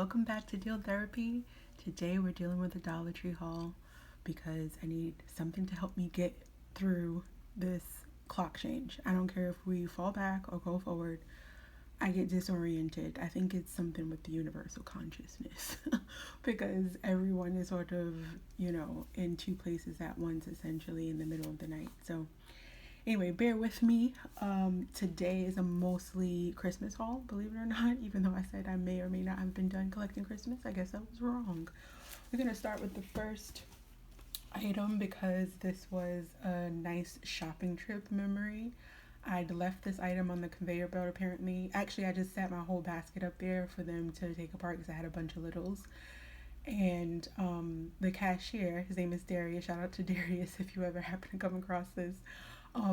welcome back to Deal Therapy. Today we're dealing with a Dollar Tree haul because I need something to help me get through this clock change. I don't care if we fall back or go forward, I get disoriented. I think it's something with the universal consciousness because everyone is sort of, in two places at once, essentially in the middle of the night. So anyway, bear with me. Today is a mostly Christmas haul, believe it or not, even though I said I may or may not have been done collecting Christmas. I guess I was wrong. We're going to start with the first item because this was a nice shopping trip memory. I'd left this item on the conveyor belt apparently. Actually, I just set my whole basket up there for them to take apart because I had a bunch of littles. And the cashier, his name is Darius. Shout out to Darius if you ever happen to come across this.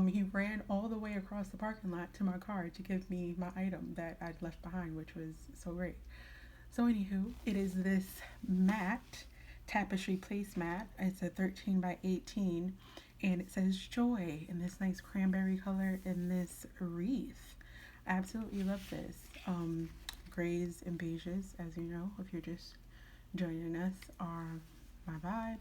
He ran all the way across the parking lot to my car to give me my item that I'd left behind, which was so great. So anywho, it is this mat, Tapestry Placemat. It's a 13 by 18 and it says joy in this nice cranberry color and this wreath. I absolutely love this. Grays and beiges, as you know, if you're just joining us, are my vibe.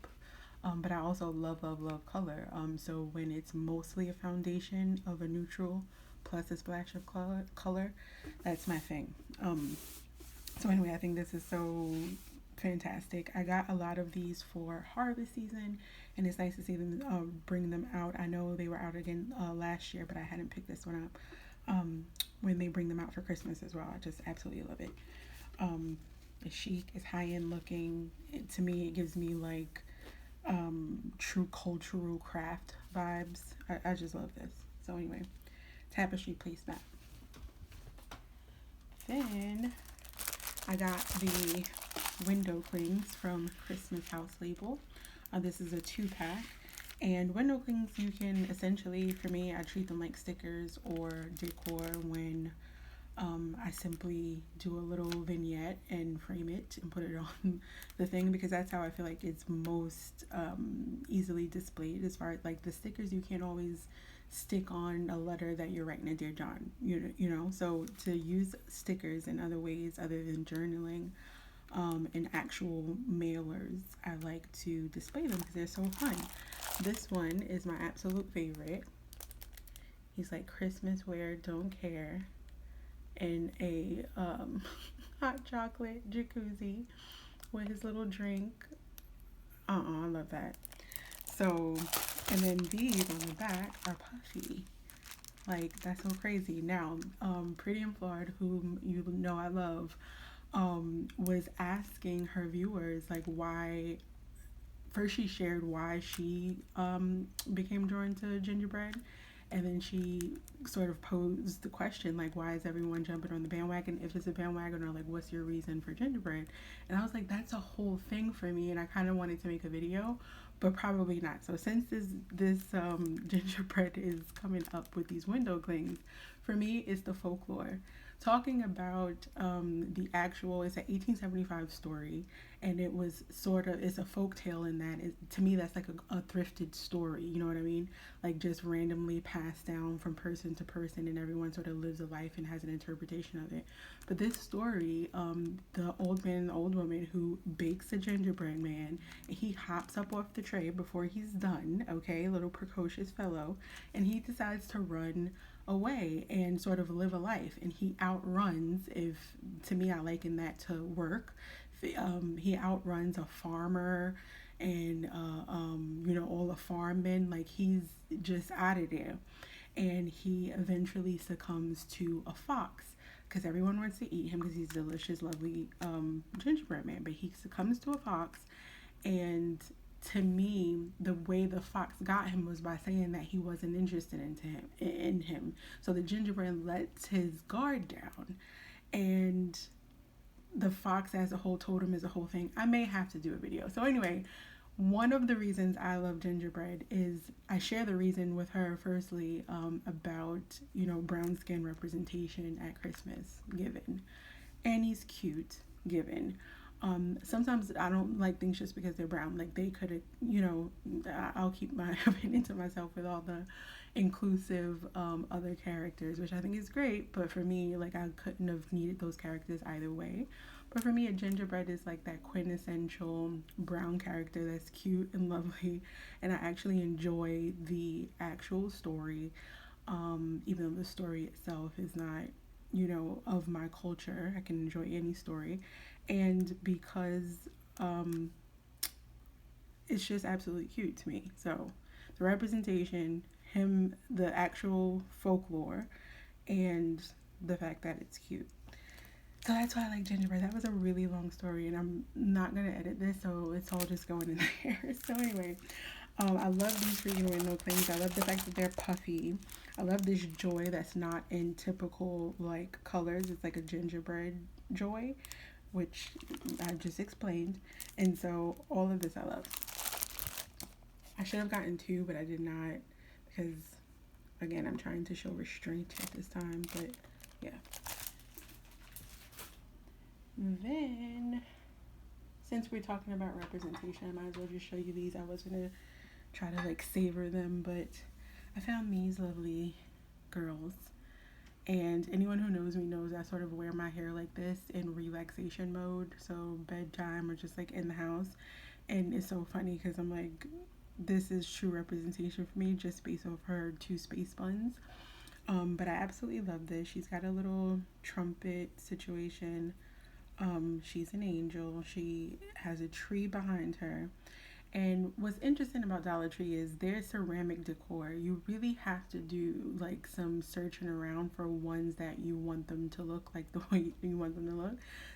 But I also love color. So when it's mostly a foundation of a neutral plus a splash of color, that's my thing. So anyway, I think this is so fantastic. I got a lot of these for harvest season, and it's nice to see them bring them out. I know they were out again last year, but I hadn't picked this one up. When they bring them out for Christmas as well, I just absolutely love it. It's chic, it's high-end looking. To me, it gives me like true cultural craft vibes. I just love this. So anyway, Tapestry Placemat. Then I got the window clings from Christmas House Label. This is a 2-pack. And window clings, you can essentially, for me, I treat them like stickers or decor when I simply do a little vignette and frame it and put it on the thing, because that's how I feel like it's most easily displayed. As far as like the stickers, you can't always stick on a letter that you're writing to Dear John, you know. So to use stickers in other ways other than journaling and actual mailers, I like to display them because they're so fun. This one is my absolute favorite. He's like Christmas wear, don't care, in a hot chocolate jacuzzi with his little drink. I love that. So, and then these on the back are puffy. Like, that's so crazy. Now, Pretty in Florida, whom you know I love, was asking her viewers like why. First, she shared why she became drawn to gingerbread, and then she sort of posed the question like, why is everyone jumping on the bandwagon? If it's a bandwagon, or like, what's your reason for gingerbread? And I was like, that's a whole thing for me, and I kind of wanted to make a video, but probably not. So since this gingerbread is coming up with these window clings, for me, it's the folklore. Talking about the actual, it's an 1875 story, and it was sort of, it's a folk tale in that, to me, that's like a thrifted story, you know what I mean? Like just randomly passed down from person to person, and everyone sort of lives a life and has an interpretation of it. But this story, the old man and the old woman who bakes a gingerbread man, and he hops up off the tray before he's done, okay, little precocious fellow, and he decides to run away and sort of live a life, and he outruns, if to me I liken that to work, he outruns a farmer and all the farmmen. Like, he's just out of there, and he eventually succumbs to a fox because everyone wants to eat him because he's delicious, lovely gingerbread man, but he succumbs to a fox. And to me, the way the fox got him was by saying that he wasn't interested in him. So the gingerbread lets his guard down, and the fox as a whole told him is a whole thing. I may have to do a video. So anyway, one of the reasons I love gingerbread is I share the reason with her. Firstly, about brown skin representation at Christmas, given, and he's cute, given. Sometimes I don't like things just because they're brown. Like they could have, I'll keep my opinion to myself with all the inclusive other characters, which I think is great. But for me, like I couldn't have needed those characters either way. But for me, a gingerbread is like that quintessential brown character that's cute and lovely, and I actually enjoy the actual story, even though the story itself is not, of my culture. I can enjoy any story, and because um, it's just absolutely cute to me. So the representation, him, the actual folklore, and the fact that it's cute. So that's why I like gingerbread. That was a really long story, and I'm not gonna edit this, so it's all just going in there. So anyway, I love these freaking window clings. I love the fact that they're puffy. I love this joy that's not in typical like colors. It's like a gingerbread joy, which I just explained. And so all of this I love. I should have gotten two, but I did not because, again, I'm trying to show restraint at this time. But yeah. Then, since we're talking about representation, I might as well just show you these. I was gonna try to like savor them, but I found these lovely girls. And anyone who knows me knows I sort of wear my hair like this in relaxation mode, so bedtime or just like in the house. And it's so funny because I'm like, this is true representation for me just based off her two space buns. But I absolutely love this. She's got a little trumpet situation. She's an angel. She has a tree behind her. And what's interesting about Dollar Tree is their ceramic decor. You really have to do like some searching around for ones that you want them to look like the way you want them to look.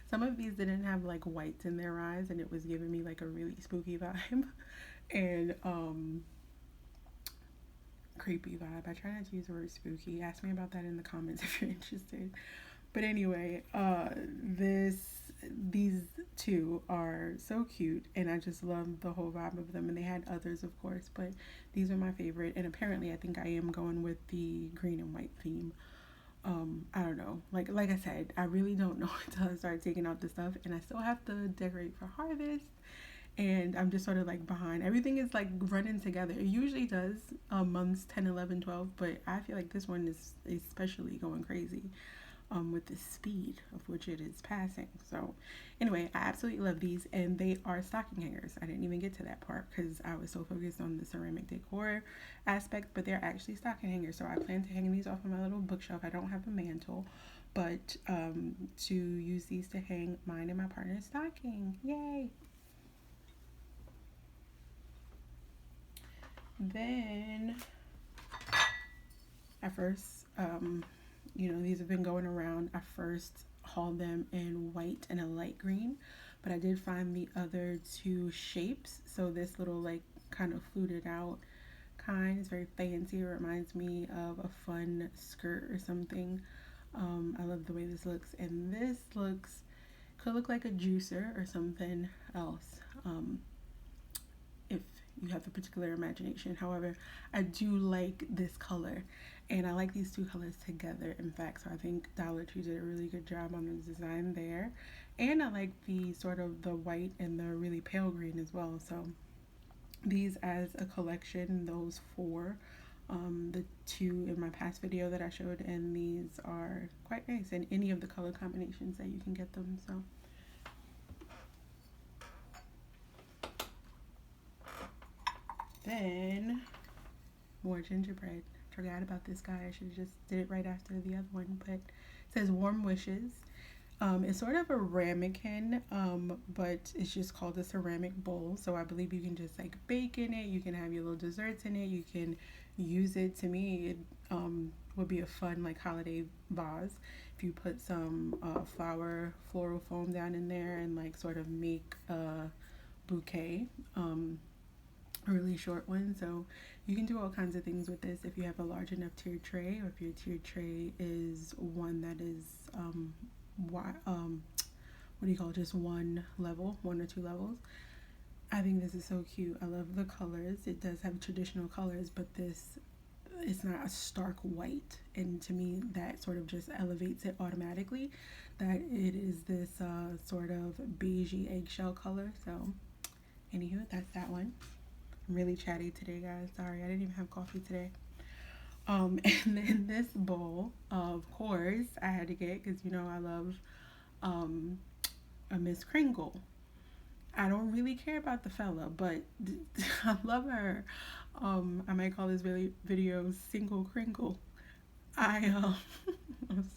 Some of these didn't have like whites in their eyes, and it was giving me like a really spooky vibe and creepy vibe. I try not to use the word spooky. Ask me about that in the comments if you're interested. But anyway, these two are so cute, and I just love the whole vibe of them. And they had others, of course, but these are my favorite. And apparently, I think I am going with the green and white theme. I don't know. Like I said, I really don't know until I start taking out the stuff, and I still have to decorate for harvest. And I'm just sort of like behind. Everything is like running together. It usually does months 10, 11, 12, but I feel like this one is especially going crazy with the speed of which it is passing. So anyway, I absolutely love these, and they are stocking hangers. I didn't even get to that part because I was so focused on the ceramic decor aspect, but they're actually stocking hangers. So I plan to hang these off of my little bookshelf. I don't have a mantle, but to use these to hang mine and my partner's stocking. Yay! Then I first these have been going around. I first hauled them in white and a light green, but I did find the other two shapes. So this little like kind of fluted out kind is very fancy. It reminds me of a fun skirt or something. I love the way this looks, and this could look like a juicer or something else. If you have the particular imagination. However, I do like this color, and I like these two colors together, in fact. So I think Dollar Tree did a really good job on the design there. And I like the sort of the white and the really pale green as well. So these as a collection, those four, the two in my past video that I showed, and these are quite nice, and any of the color combinations that you can get them. So then more gingerbread. Forgot about this guy. I should have just did it right after the other one. But it says warm wishes. It's sort of a ramekin, but it's just called a ceramic bowl. So I believe you can just like bake in it. You can have your little desserts in it. You can use it. To me, it would be a fun like holiday vase if you put some floral foam down in there and like sort of make a bouquet. A really short one. So you can do all kinds of things with this if you have a large enough tiered tray, or if your tiered tray is one that is what do you call it, just one level, one or two levels. I think this is so cute. I love the colors. It does have traditional colors, but this it's not a stark white, and to me that sort of just elevates it automatically, that it is this sort of beigey eggshell color. So anywho, that's that one. I'm really chatty today, guys. Sorry, I didn't even have coffee today. And then this bowl, of course, I had to get, because you know I love a Miss Kringle. I don't really care about the fella, but I love her. I might call this video Single Kringle. I'm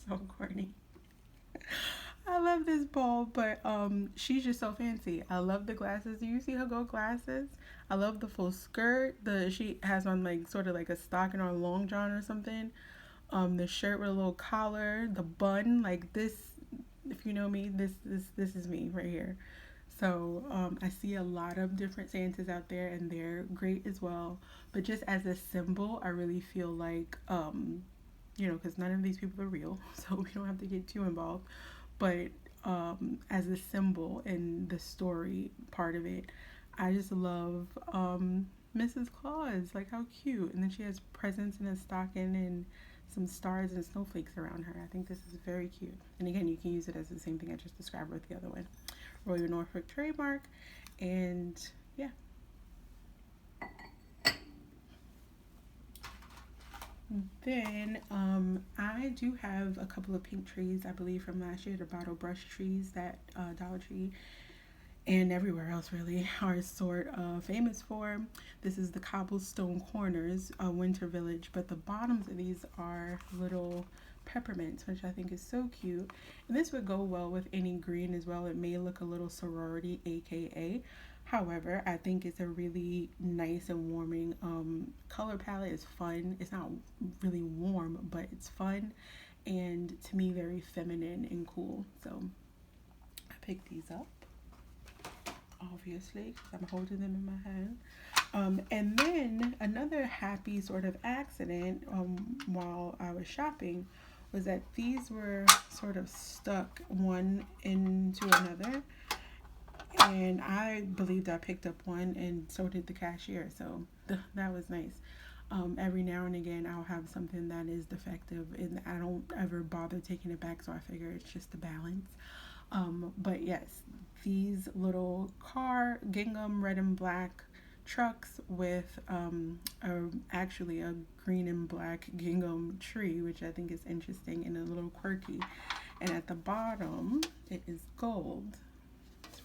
so corny. I love this bowl, but she's just so fancy. I love the glasses. Do you see her gold glasses? I love the full skirt. She has on like sort of like a stocking or a long john or something. The shirt with a little collar, the bun, like this. If you know me, this is me right here. So I see a lot of different Santas out there, and they're great as well. But just as a symbol, I really feel like you know, because none of these people are real, so we don't have to get too involved. But as a symbol and the story part of it, I just love Mrs. Claus. Like, how cute. And then she has presents in a stocking and some stars and snowflakes around her. I think this is very cute. And again, you can use it as the same thing I just described with the other one. Royal Norfolk trademark. And yeah. Then I do have a couple of pink trees, I believe from last year, the bottle brush trees that Dollar Tree and everywhere else really are sort of famous for. This is the Cobblestone Corners, Winter Village, but the bottoms of these are little peppermints, which I think is so cute. And this would go well with any green as well. It may look a little sorority, aka. However, I think it's a really nice and warming color palette. It's fun. It's not really warm, but it's fun, and to me very feminine and cool. So I picked these up, obviously, because I'm holding them in my hand. And then another happy sort of accident while I was shopping was that these were sort of stuck one into another. And I believed I picked up one, and so did the cashier. So that was nice. Every now and again, I'll have something that is defective, and I don't ever bother taking it back. So I figure it's just a balance. But yes, these little gingham red and black trucks with actually a green and black gingham tree, which I think is interesting and a little quirky. And at the bottom, it is gold.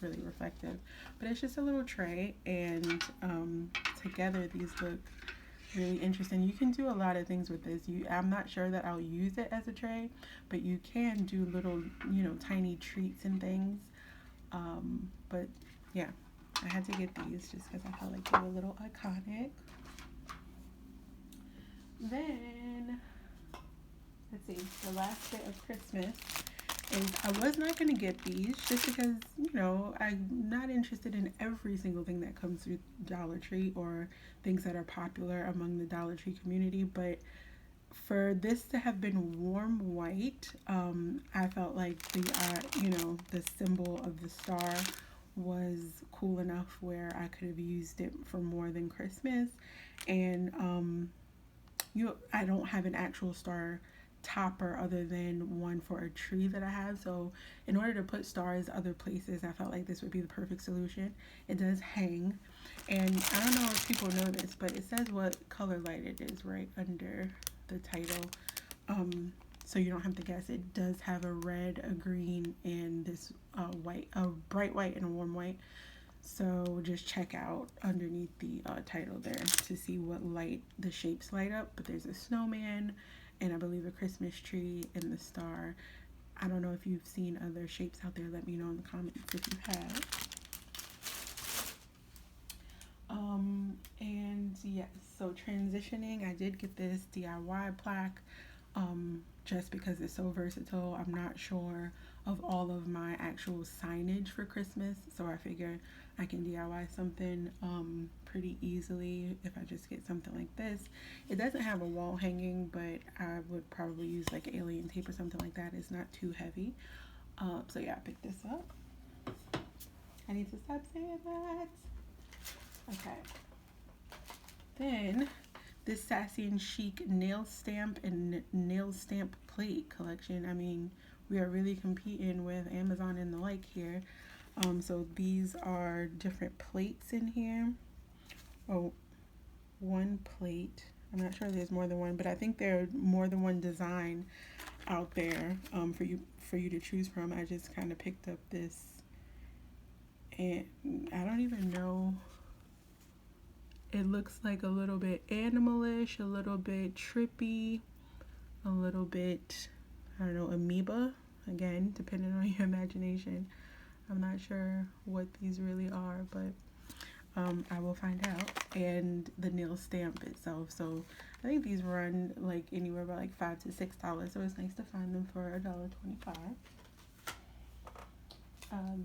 Really reflective, but it's just a little tray, and together these look really interesting. You can do a lot of things with this. I'm not sure that I'll use it as a tray, but you can do little, you know, tiny treats and things. But yeah, I had to get these just because I felt like they were a little iconic. Then let's see, the last bit of Christmas is I was not going to get these just because, you know, I'm not interested in every single thing that comes through Dollar Tree or things that are popular among the Dollar Tree community. But for this to have been warm white, I felt like the symbol of the star was cool enough where I could have used it for more than Christmas. And I don't have an actual star topper other than one for a tree that I have, so in order to put stars other places, I felt like this would be the perfect solution. It does hang, and I don't know if people know this, but it says what color light it is right under the title, so you don't have to guess. It does have a red, a green, and this white, a bright white and a warm white. So just check out underneath the title there to see what light the shapes light up. But there's a snowman, and I believe a Christmas tree, and the star. I don't know if you've seen other shapes out there. Let me know in the comments if you have. And yes, so transitioning, I did get this DIY plaque just because it's so versatile. I'm not sure of all of my actual signage for Christmas, so I figured I can DIY something pretty easily if I just get something like this. It doesn't have a wall hanging, but I would probably use like alien tape or something like that. It's not too heavy. So yeah, I picked this up. I need to stop saying that. Okay. Then this Sassy and Chic nail stamp and nail stamp plate collection. I mean, we are really competing with Amazon and the like here. So these are different plates in here. Oh, one plate. I'm not sure there's more than one, but I think there are more than one design out there for you to choose from. I just kind of picked up this, and I don't even know. It looks like a little bit animalish, a little bit trippy, a little bit, I don't know, amoeba. Again, depending on your imagination. I'm not sure what these really are, but I will find out. And the nail stamp itself. So I think these run like anywhere by like $5 to $6. So it's nice to find them for $1.25.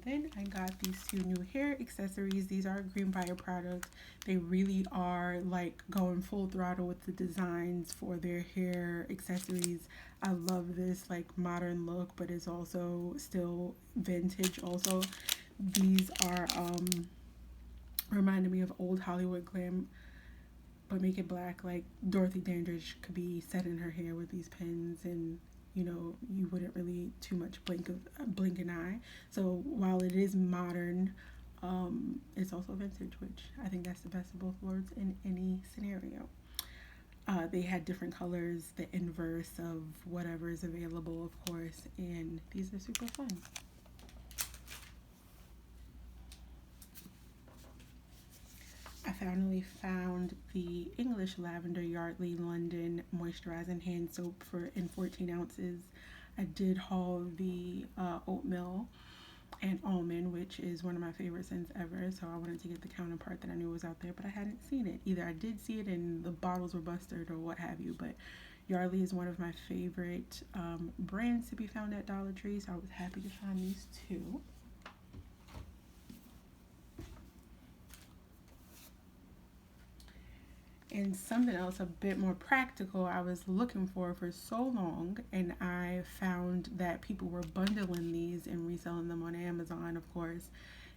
Then I got these two new hair accessories. These are Greenbrier products. They really are like going full throttle with the designs for their hair accessories. I love this like modern look, but it's also still vintage also. These are reminding me of old Hollywood glam, but make it black. Like Dorothy Dandridge could be set in her hair with these pins, and you wouldn't really too much blink an eye. So while it is modern, it's also vintage, which I think that's the best of both worlds in any scenario. They had different colors, the inverse of whatever is available, of course, and these are super fun. I finally found the English Lavender Yardley London Moisturizing Hand Soap in 14 ounces. I did haul the oatmeal and almond, which is one of my favorite scents ever. So I wanted to get the counterpart that I knew was out there, but I hadn't seen it. Either I did see it and the bottles were busted or what have you, but Yardley is one of my favorite brands to be found at Dollar Tree, so I was happy to find these two. And something else a bit more practical I was looking for so long, and I found that people were bundling these and reselling them on Amazon, of course.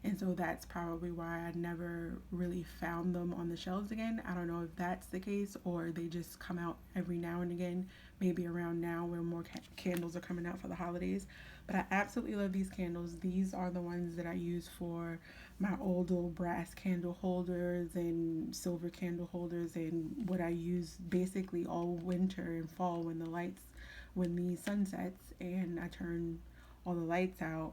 And so that's probably why I never really found them on the shelves again. I don't know if that's the case or they just come out every now and again, maybe around now where more candles are coming out for the holidays. But I absolutely love these candles. These are the ones that I use for my old little brass candle holders and silver candle holders, and what I use basically all winter and fall when the sun sets and I turn all the lights out,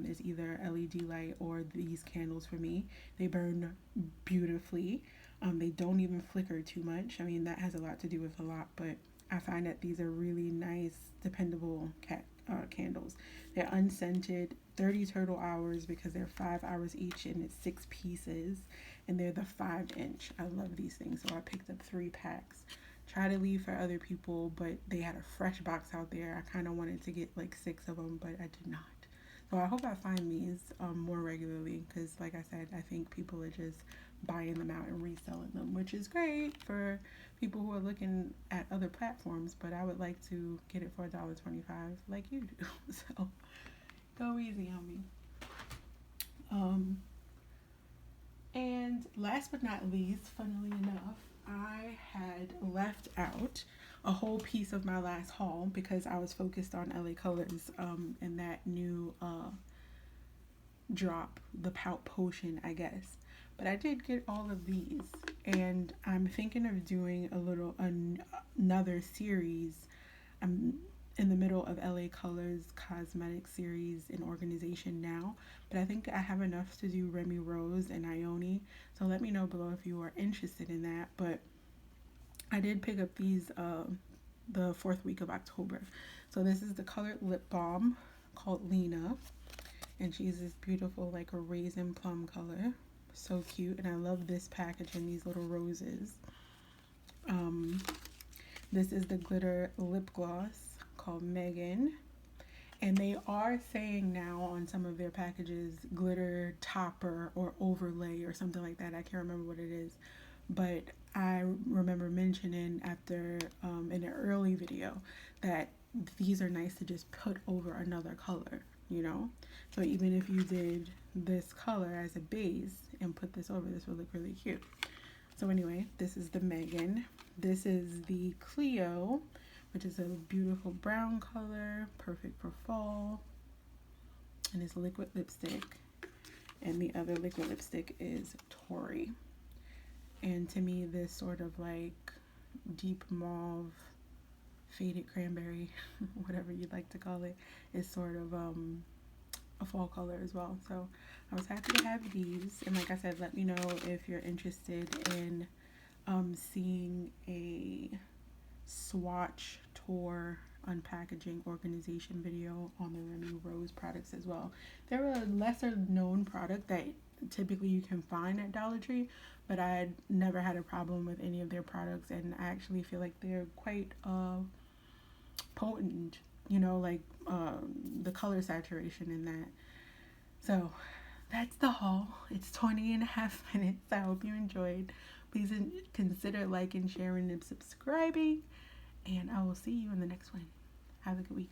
is either LED light or these candles for me. They burn beautifully. They don't even flicker too much. I mean, that has a lot to do with a lot, but I find that these are really nice, dependable candles. They're unscented, 30 total hours because they're 5 hours each and it's 6 pieces, and they're the 5-inch. I love these things, so I picked up 3 packs. Try to leave for other people, but they had a fresh box out there. I kind of wanted to get like 6 of them, but I did not. So I hope I find these more regularly because, like I said, I think people are just buying them out and reselling them, which is great for people who are looking at other platforms, but I would like to get it for $1.25 like you do. So go easy on me. And last but not least, funnily enough, I had left out a whole piece of my last haul because I was focused on LA Colors and that new drop, the Pout Potion, I guess. But I did get all of these, and I'm thinking of doing another series. I'm in the middle of LA Colors cosmetic series and organization now, but I think I have enough to do Remy Rose and Ione. So let me know below if you are interested in that. But I did pick up these the 4th week of October. So this is the colored lip balm called Lena, and she's this beautiful like a raisin plum color. So cute, and I love this package and these little roses. This is the glitter lip gloss called Megan, and they are saying now on some of their packages glitter topper or overlay or something like that. I can't remember what it is, but I remember mentioning after in an early video that these are nice to just put over another color, so even if you did this color as a base and put this over, this would look really cute. So anyway, this is the Megan. This is the Cleo, which is a beautiful brown color, perfect for fall. And it's liquid lipstick. And the other liquid lipstick is Tory. And to me, this sort of like deep mauve, faded cranberry, whatever you'd like to call it, is sort of a fall color as well. So I was happy to have these. And like I said, let me know if you're interested in seeing a swatch tour unpackaging organization video on the Remy Rose products as well. They're a lesser known product that typically you can find at Dollar Tree, but I had never had a problem with any of their products, and I actually feel like they're quite potent, you know, like the color saturation in that. So that's the haul. It's 20.5 minutes. I hope you enjoyed. Please consider liking, sharing, and subscribing. And I will see you in the next one. Have a good week.